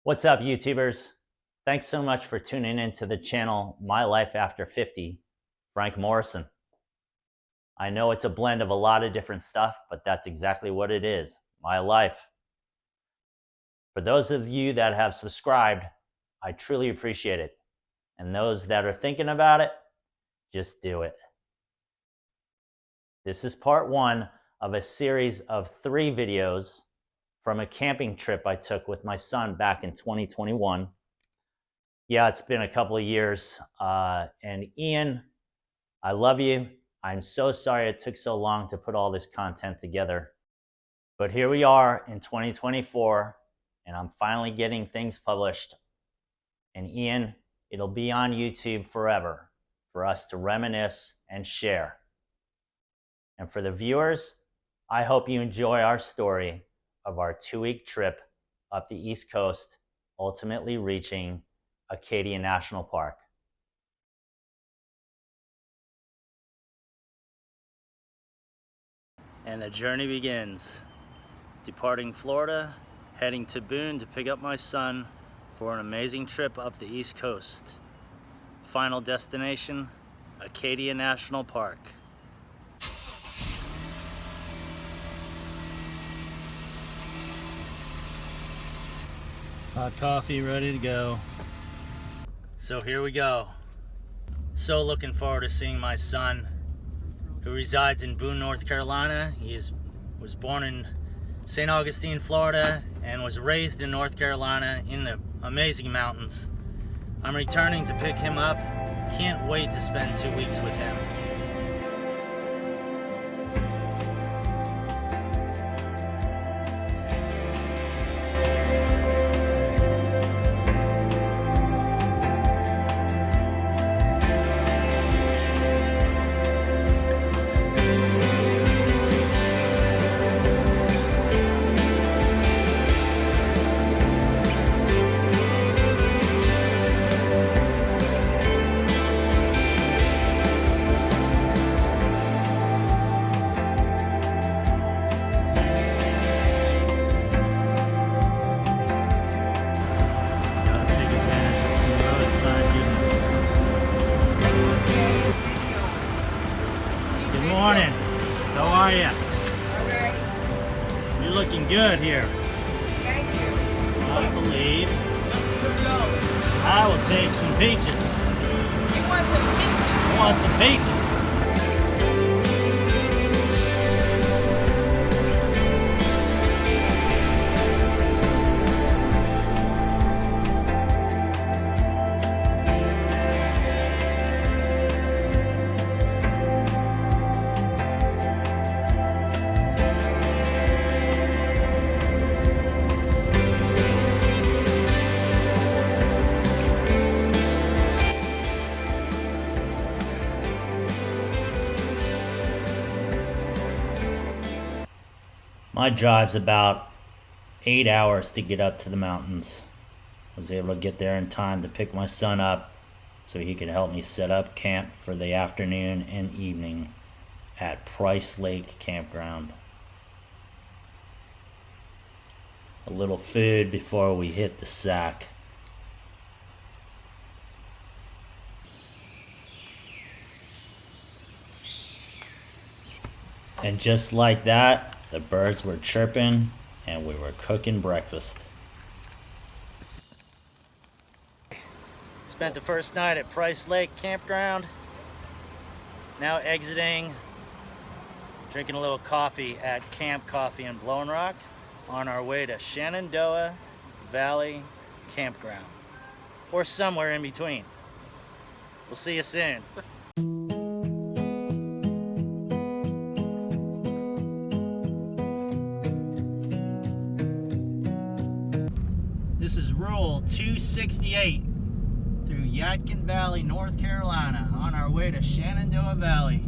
What's up, YouTubers? Thanks so much for tuning into the channel My Life After 50, Frank Morrison. I know it's a blend of a lot of different stuff, but that's exactly what it is, my life. For those of you that have subscribed, I truly appreciate it. And those that are thinking about it, just do it. This is part one of a series of 3 videos from a camping trip I took with my son back in 2021. Yeah, it's been a couple of years. And Ian, I love you. I'm so sorry it took so long to put all this content together. But here we are in 2024, and I'm finally getting things published. And Ian, it'll be on YouTube forever for us to reminisce and share. And for the viewers, I hope you enjoy our story of our 2-week trip up the East Coast, ultimately reaching Acadia National Park. And the journey begins. Departing Florida, heading to Boone to pick up my son for an amazing trip up the East Coast. Final destination, Acadia National Park. Hot coffee ready to go. So here we go. So looking forward to seeing my son, who resides in Boone, North Carolina. He was born in St. Augustine, Florida, and was raised in North Carolina in the amazing mountains. I'm returning to pick him up. Can't wait to spend 2 weeks with him. Morning. How are you? Okay. You're looking good here. Thank you. I believe I will take some peaches. You want some pizza? I want some peaches. My drive's about 8 hours to get up to the mountains. I was able to get there in time to pick my son up so he could help me set up camp for the afternoon and evening at Price Lake Campground. A little food before we hit the sack. And just like that, the birds were chirping and we were cooking breakfast. Spent the first night at Price Lake Campground. Now exiting, drinking a little coffee at Camp Coffee in Blowing Rock on our way to Shenandoah Valley Campground, or somewhere in between. We'll see you soon. This is Rule 268 through Yadkin Valley, North Carolina, on our way to Shenandoah Valley.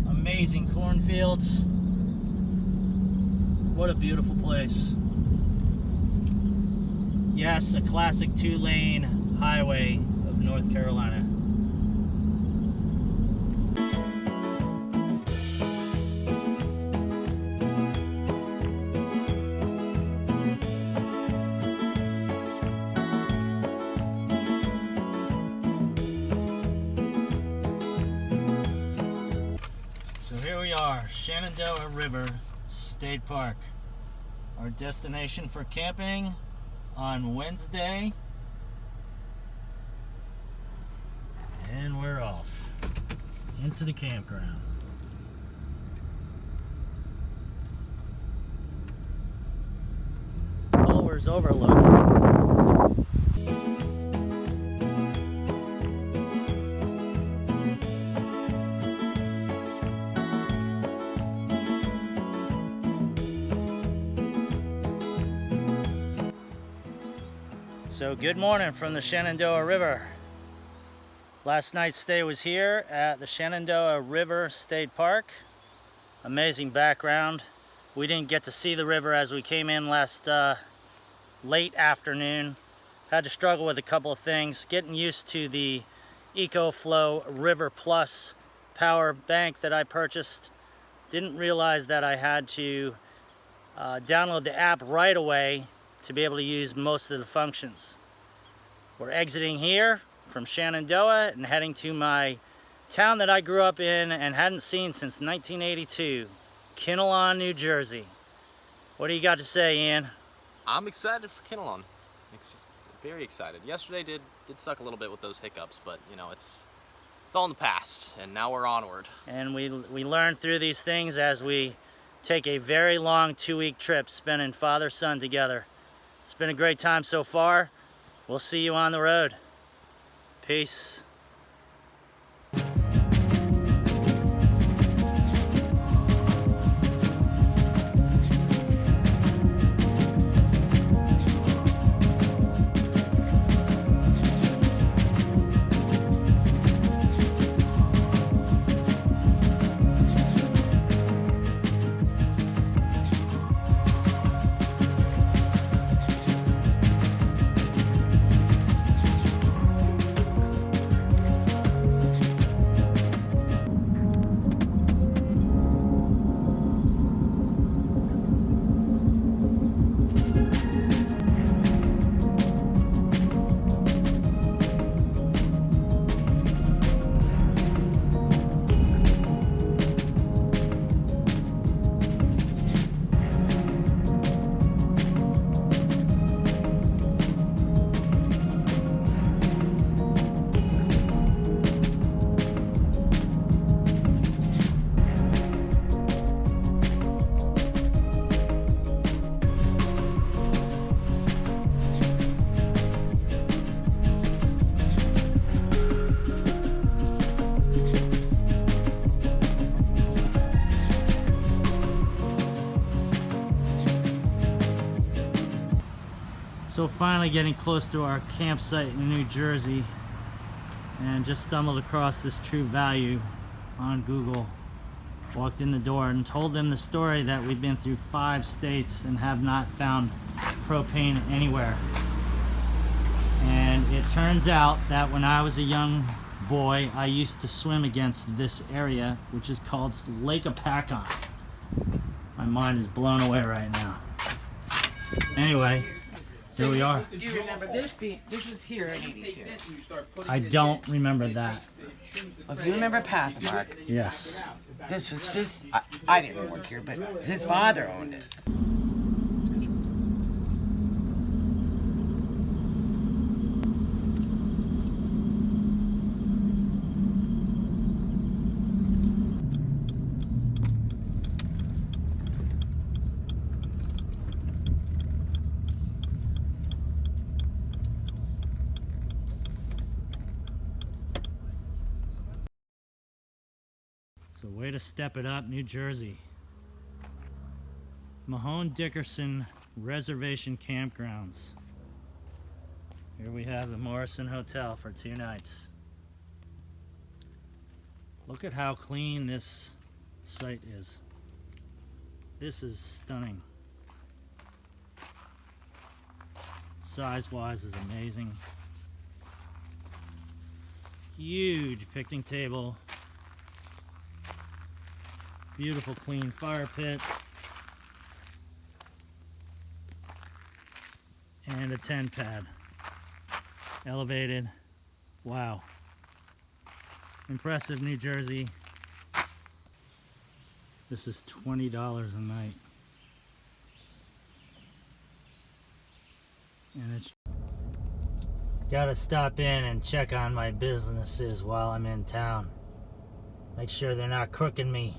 Amazing cornfields. What a beautiful place. Yes, a classic 2-lane highway of North Carolina. are, Shenandoah River State Park. Our destination for camping on Wednesday. And we're off into the campground. Culver's Overlook. So good morning from the Shenandoah River. Last night's stay was here at the Shenandoah River State Park. Amazing background. We didn't get to see the river as we came in last late afternoon. Had to struggle with a couple of things. Getting used to the EcoFlow River Plus power bank that I purchased. Didn't realize that I had to download the app right away to be able to use most of the functions. We're exiting here from Shenandoah and heading to my town that I grew up in and hadn't seen since 1982, Kinnelon, New Jersey. What do you got to say, Ian? I'm excited for Kinnelon. Very excited. Yesterday did suck a little bit with those hiccups, but you know, it's all in the past, and now we're onward. And we learn through these things as we take a very long 2-week trip spending father-son together. It's been a great time so far. We'll see you on the road. Peace. So finally getting close to our campsite in New Jersey, and just stumbled across this True Value on Google. Walked in the door and told them the story that we've been through 5 states and have not found propane anywhere. And it turns out that when I was a young boy, I used to swim against this area, which is called Lake Apacon. My mind is blown away right now. Anyway, here we are. You remember this was here in 82. I don't remember that. Well, if you remember Pathmark, Yes. I didn't work here, but his father owned it. So way to step it up, New Jersey. Mahone Dickerson Reservation Campgrounds. Here we have the Morrison Hotel for 2 nights. Look at how clean this site is. This is stunning. Size-wise is amazing. Huge picnic table. Beautiful clean fire pit. And a tent pad. Elevated. Wow. Impressive, New Jersey. This is $20 a night. And it's gotta stop in and check on my businesses while I'm in town. Make sure they're not crooking me.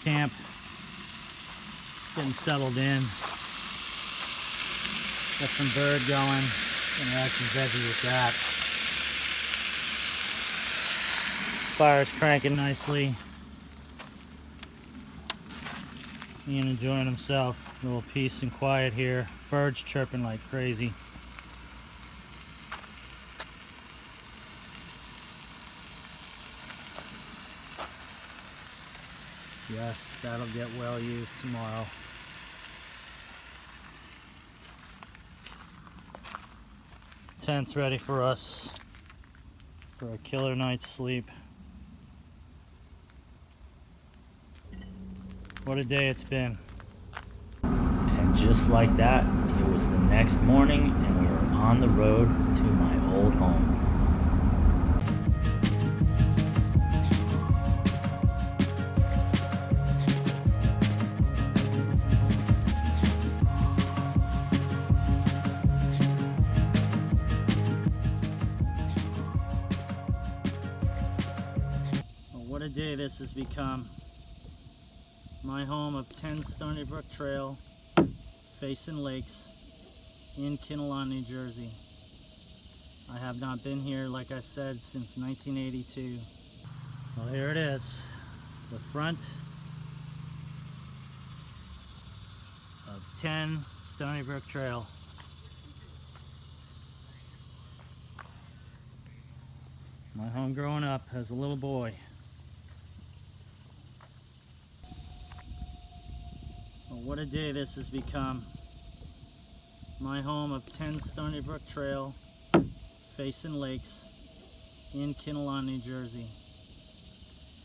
Camp. Getting settled in. Got some bird going. Gonna have some veggie with that. Fire's cranking nicely. Ian enjoying himself. A little peace and quiet here. Birds chirping like crazy. Yes, that'll get well used tomorrow. Tent's ready for us for a killer night's sleep. What a day it's been. And just like that, it was the next morning and we were on the road to my old home. Well, what a day this has become. My home of 10 Stony Brook Trail, facing lakes, in Kinnelon, New Jersey. I have not been here, like I said, since 1982. Well, here it is, the front of 10 Stony Brook Trail. My home growing up as a little boy. Well, what a day this has become. My home of 10 Stony Brook Trail, facing lakes, in Kinnelon, New Jersey.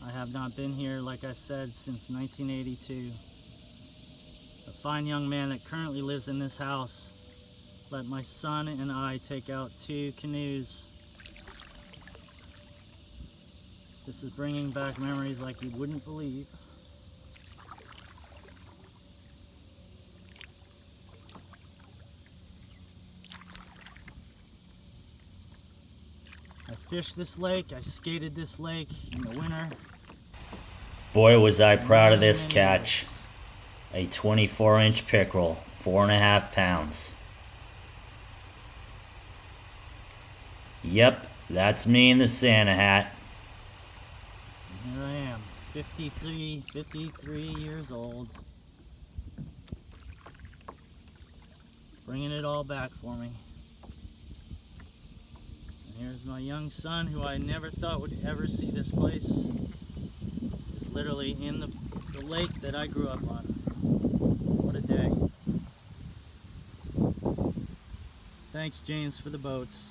I have not been here, like I said, since 1982. A fine young man that currently lives in this house let my son and I take out 2 canoes. This is bringing back memories like you wouldn't believe. I fished this lake, I skated this lake in the winter. Boy, was I proud of this catch. A 24-inch pickerel, 4.5 pounds. Yep, that's me in the Santa hat. And here I am, 53 years old. Bringing it all back for me. And here's my young son, who I never thought would ever see this place. It's literally in the lake that I grew up on. What a day. Thanks, James, for the boats.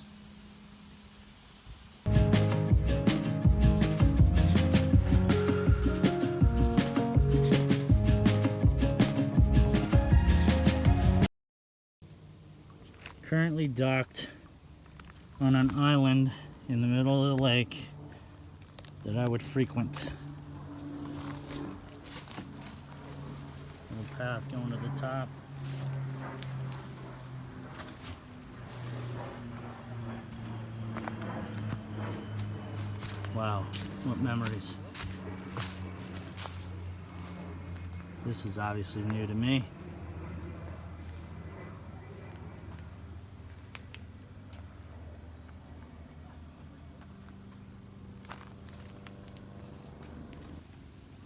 Currently docked on an island in the middle of the lake that I would frequent. Little path going to the top. Wow, what memories. This is obviously new to me.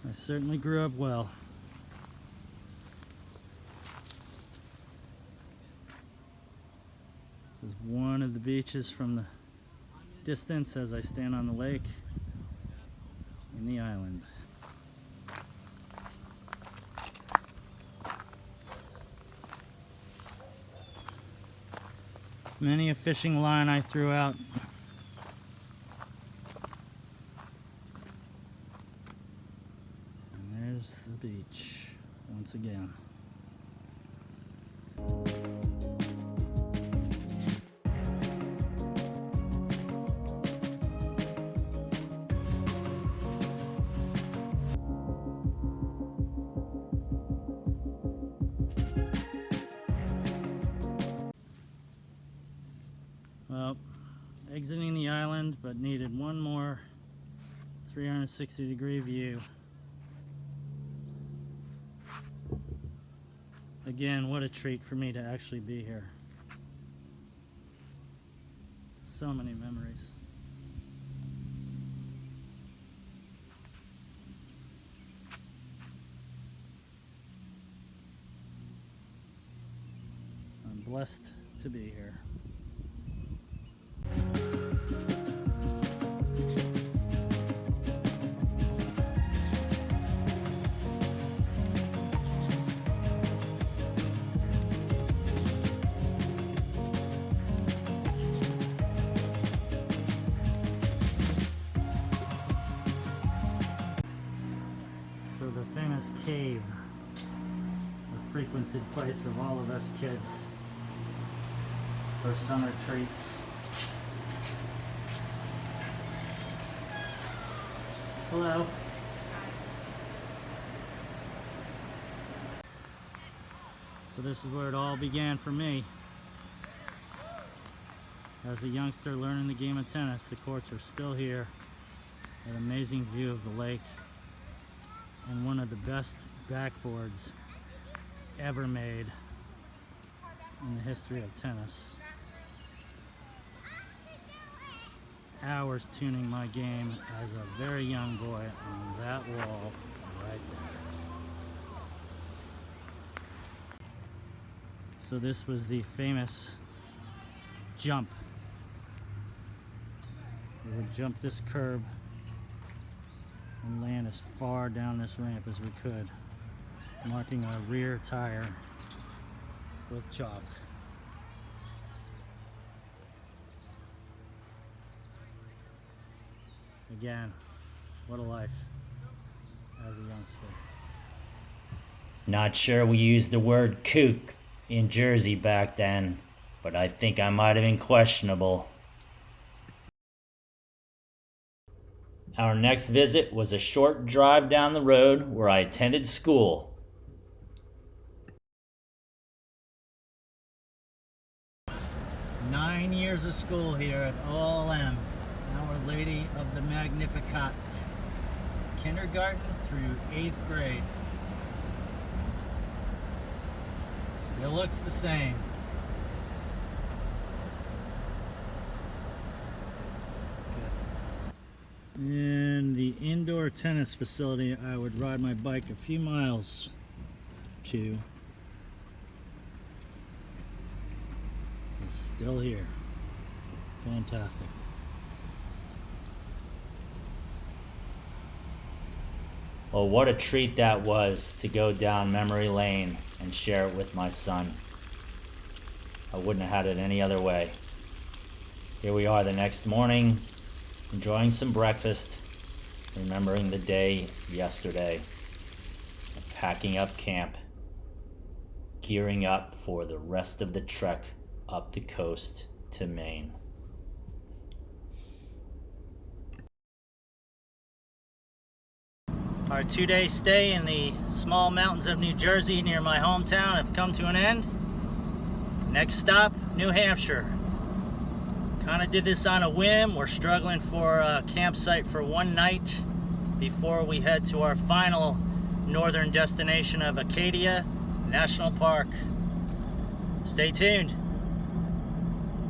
I certainly grew up well. This is one of the beaches from the distance as I stand on the lake in the island. Many a fishing line I threw out. And there's the beach once again. Exiting the island, but needed one more 360-degree view. Again, what a treat for me to actually be here. So many memories. I'm blessed to be here. So the famous cave, a frequented place of all of us kids for summer treats. Hello. So this is where it all began for me. As a youngster learning the game of tennis, the courts are still here. An amazing view of the lake and one of the best backboards ever made in the history of tennis. Hours tuning my game as a very young boy on that wall right there. So this was the famous jump. We would jump this curb and land as far down this ramp as we could, marking our rear tire with chalk. Again, what a life as a youngster. Not sure we used the word kook in Jersey back then, but I think I might have been questionable. Our next visit was a short drive down the road where I attended school. Nine years of school here at OLM, Our Lady of the Magnificat, kindergarten through 8th grade. Still looks the same. In the indoor tennis facility, I would ride my bike a few miles to. It's still here. Fantastic. Well, what a treat that was to go down memory lane and share it with my son. I wouldn't have had it any other way. Here we are the next morning, enjoying some breakfast, remembering the day yesterday, packing up camp, gearing up for the rest of the trek up the coast to Maine. Our 2-day stay in the small mountains of New Jersey near my hometown have come to an end. Next stop, New Hampshire. Kind of did this on a whim. We're struggling for a campsite for one night before we head to our final northern destination of Acadia National Park. Stay tuned.